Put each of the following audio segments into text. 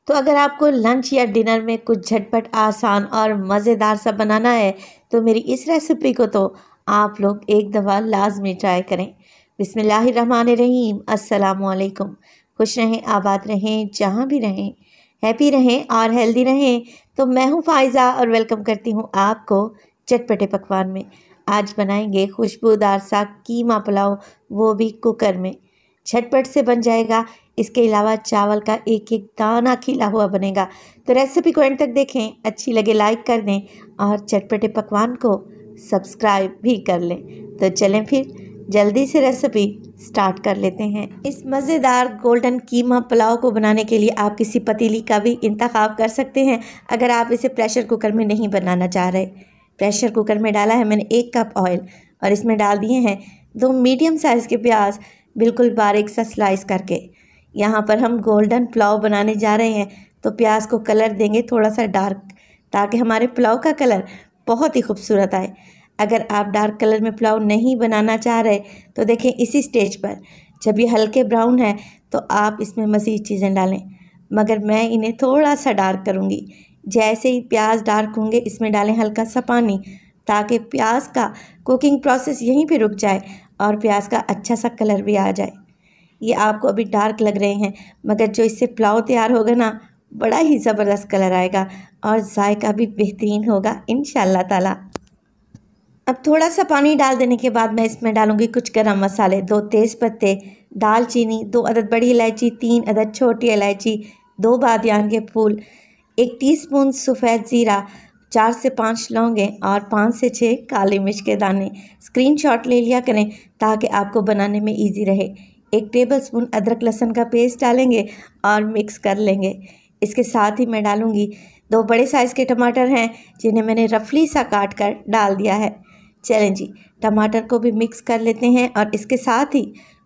तो अगर आपको लंच या डिनर में कुछ झटपट आसान और मज़ेदार सा बनाना है तो मेरी इस रेसिपी को तो आप लोग एक दफ़ा लाजमी ट्राई करें। बिस्मिल्लाहिर्रहमानिर्रहीम, अस्सलामुअलैकुम। खुश रहें, आबाद रहें, जहाँ भी रहें, हैप्पी रहें और हेल्दी रहें। तो मैं हूँ फ़ाइज़ा और वेलकम करती हूँ आपको चटपटे पकवान में। आज बनाएंगे खुशबूदार सा कीमा पुलाव, वो भी कुकर में। झटपट से बन जाएगा। इसके अलावा चावल का एक एक दाना खिला हुआ बनेगा। तो रेसिपी को एंड तक देखें, अच्छी लगे लाइक कर दें और चटपटे पकवान को सब्सक्राइब भी कर लें। तो चलें फिर जल्दी से रेसिपी स्टार्ट कर लेते हैं। इस मज़ेदार गोल्डन कीमा पुलाव को बनाने के लिए आप किसी पतीली का भी इंतखाब कर सकते हैं अगर आप इसे प्रेशर कुकर में नहीं बनाना चाह रहे। प्रेशर कुकर में डाला है मैंने 1 कप ऑयल और इसमें डाल दिए हैं 2 मीडियम साइज़ के प्याज, बिल्कुल बारीक सा स्लाइस करके। यहाँ पर हम गोल्डन पुलाव बनाने जा रहे हैं तो प्याज को कलर देंगे थोड़ा सा डार्क, ताकि हमारे पुलाव का कलर बहुत ही खूबसूरत आए। अगर आप डार्क कलर में पुलाव नहीं बनाना चाह रहे तो देखें इसी स्टेज पर जब ये हल्के ब्राउन है तो आप इसमें मज़ीद चीज़ें डालें, मगर मैं इन्हें थोड़ा सा डार्क करूँगी। जैसे ही प्याज डार्क होंगे इसमें डालें हल्का सा पानी, ताकि प्याज का कुकिंग प्रोसेस यहीं पे रुक जाए और प्याज का अच्छा सा कलर भी आ जाए। ये आपको अभी डार्क लग रहे हैं, मगर जो इससे पुलाव तैयार होगा ना, बड़ा ही ज़बरदस्त कलर आएगा और जायका भी बेहतरीन होगा इंशाअल्लाह ताला। अब थोड़ा सा पानी डाल देने के बाद मैं इसमें डालूंगी कुछ गरम मसाले, 2 तेज़पत्ते, दालचीनी, 2 अदद बड़ी इलायची, 3 अदद छोटी इलायची, 2 बादियान के फूल, 1 टीस्पून सफ़ेद ज़ीरा, 4 से 5 लौंगें और 5 से 6 काली मिर्च के दाने। स्क्रीनशॉट ले लिया करें ताकि आपको बनाने में ईजी रहे। 1 टेबलस्पून अदरक लहसुन का पेस्ट डालेंगे और मिक्स कर लेंगे। इसके साथ ही मैं डालूंगी 2 बड़े साइज़ के टमाटर हैं जिन्हें मैंने रफली सा काट कर डाल दिया है। चलें जी, टमाटर को भी मिक्स कर लेते हैं और इसके साथ ही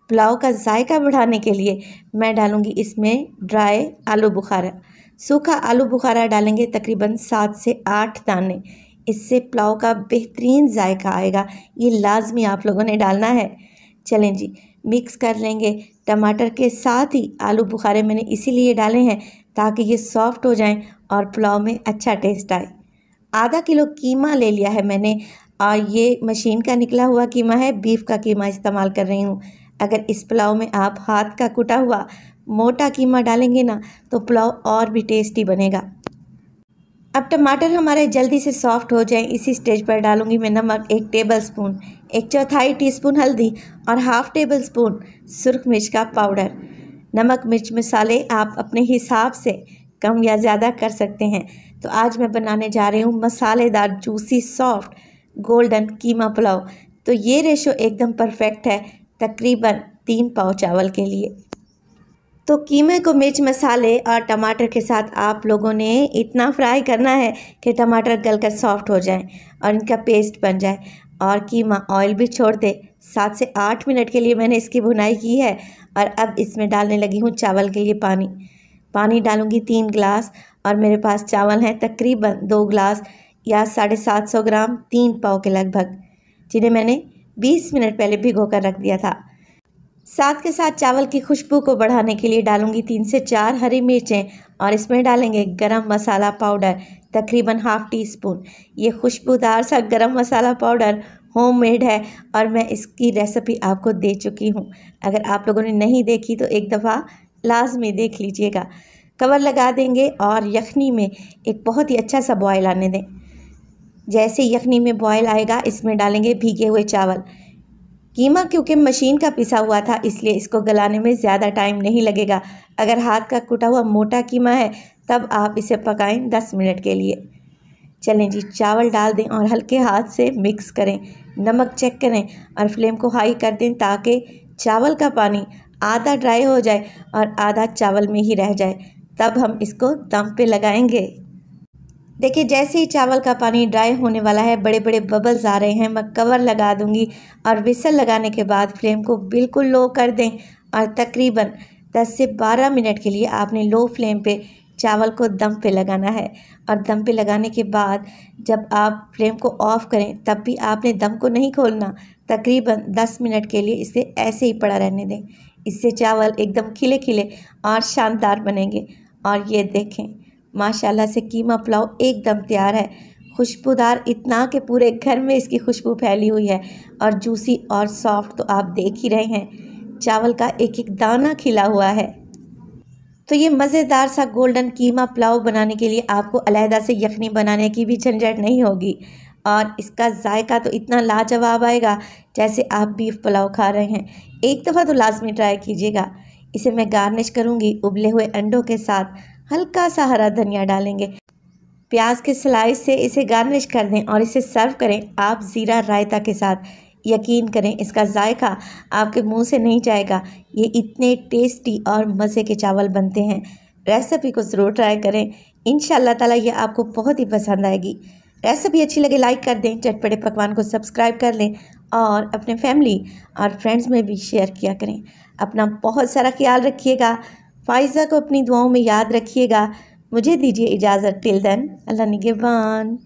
पुलाव का जायका बढ़ाने के लिए मैं डालूंगी इसमें ड्राई आलू बुखारा। सूखा आलू बुखारा डालेंगे तकरीबन 7 से 8 दाने। इससे पुलाव का बेहतरीन जायका आएगा, ये लाजमी आप लोगों ने डालना है। चलें जी, मिक्स कर लेंगे। टमाटर के साथ ही आलू बुखारे मैंने इसीलिए डाले हैं ताकि ये सॉफ्ट हो जाएं और पुलाव में अच्छा टेस्ट आए। आधा किलो कीमा ले लिया है मैंने और ये मशीन का निकला हुआ कीमा है, बीफ का कीमा इस्तेमाल कर रही हूँ। अगर इस पुलाव में आप हाथ का कुटा हुआ मोटा कीमा डालेंगे ना तो पुलाव और भी टेस्टी बनेगा। अब टमाटर हमारे जल्दी से सॉफ्ट हो जाएं, इसी स्टेज पर डालूंगी मैं नमक 1 टेबलस्पून, 1/4 टीस्पून हल्दी और हाफ़ टेबल स्पून सुरख मिर्च का पाउडर। नमक मिर्च मसाले आप अपने हिसाब से कम या ज़्यादा कर सकते हैं। तो आज मैं बनाने जा रही हूँ मसालेदार जूसी सॉफ्ट गोल्डन कीमा पुलाव। तो ये रेशो एकदम परफेक्ट है, तकरीबन 3 पाव चावल के लिए। तो कीमे को मिर्च मसाले और टमाटर के साथ आप लोगों ने इतना फ्राई करना है कि टमाटर गलकर सॉफ्ट हो जाएं और इनका पेस्ट बन जाए और कीमा ऑयल भी छोड़ दे। 7 से 8 मिनट के लिए मैंने इसकी भुनाई की है और अब इसमें डालने लगी हूँ चावल के लिए पानी। पानी डालूँगी 3 गिलास और मेरे पास चावल हैं तकरीबन 2 गिलास या 750 ग्राम, 3 पाव के लगभग, जिन्हें मैंने 20 मिनट पहले भिगो कर रख दिया था। साथ के साथ चावल की खुशबू को बढ़ाने के लिए डालूंगी 3 से 4 हरी मिर्चें और इसमें डालेंगे गरम मसाला पाउडर तकरीबन हाफ़ टीस्पून। ये खुशबूदार सा गरम मसाला पाउडर होममेड है और मैं इसकी रेसिपी आपको दे चुकी हूँ। अगर आप लोगों ने नहीं देखी तो एक दफ़ा लाजमी देख लीजिएगा। कवर लगा देंगे और यखनी में एक बहुत ही अच्छा सा बॉयल आने दें। जैसे यखनी में बॉयल आएगा इसमें डालेंगे भीगे हुए चावल। कीमा क्योंकि मशीन का पिसा हुआ था इसलिए इसको गलाने में ज़्यादा टाइम नहीं लगेगा। अगर हाथ का कुटा हुआ मोटा कीमा है तब आप इसे पकाएं 10 मिनट के लिए। चलें जी, चावल डाल दें और हल्के हाथ से मिक्स करें। नमक चेक करें और फ्लेम को हाई कर दें ताकि चावल का पानी आधा ड्राई हो जाए और आधा चावल में ही रह जाए। तब हम इसको दम पे लगाएंगे। देखिए जैसे ही चावल का पानी ड्राई होने वाला है, बड़े बड़े बबल्स आ रहे हैं, मैं कवर लगा दूंगी और विसल लगाने के बाद फ्लेम को बिल्कुल लो कर दें और तकरीबन 10 से 12 मिनट के लिए आपने लो फ्लेम पे चावल को दम पे लगाना है। और दम पे लगाने के बाद जब आप फ्लेम को ऑफ़ करें तब भी आपने दम को नहीं खोलना, तकरीबन 10 मिनट के लिए इसे ऐसे ही पड़ा रहने दें। इससे चावल एकदम खिले खिले और शानदार बनेंगे और ये देखें माशाल्लाह से कीमा पुलाव एकदम तैयार है। खुशबूदार इतना कि पूरे घर में इसकी खुशबू फैली हुई है और जूसी और सॉफ्ट तो आप देख ही रहे हैं, चावल का एक एक दाना खिला हुआ है। तो ये मज़ेदार सा गोल्डन कीमा पुलाव बनाने के लिए आपको अलहदा से यखनी बनाने की भी झंझट नहीं होगी और इसका जायका तो इतना लाजवाब आएगा जैसे आप बीफ पुलाव खा रहे हैं। एक दफ़ा तो लाजमी ट्राई कीजिएगा। इसे मैं गार्निश करूँगी उबले हुए अंडों के साथ, हल्का सा हरा धनिया डालेंगे, प्याज के स्लाइस से इसे गार्निश कर दें और इसे सर्व करें आप ज़ीरा रायता के साथ। यकीन करें इसका जायका आपके मुंह से नहीं जाएगा। ये इतने टेस्टी और मज़े के चावल बनते हैं। रेसिपी को ज़रूर ट्राई करें, इंशाअल्लाह ताला ये आपको बहुत ही पसंद आएगी। रेसिपी अच्छी लगे लाइक कर दें, चटपटे पकवान को सब्सक्राइब कर लें और अपने फैमिली और फ्रेंड्स में भी शेयर किया करें। अपना बहुत सारा ख्याल रखिएगा। फ़ाइज़ा को अपनी दुआओं में याद रखिएगा। मुझे दीजिए इजाज़त। टिल देन, अल्लाह निगहबान।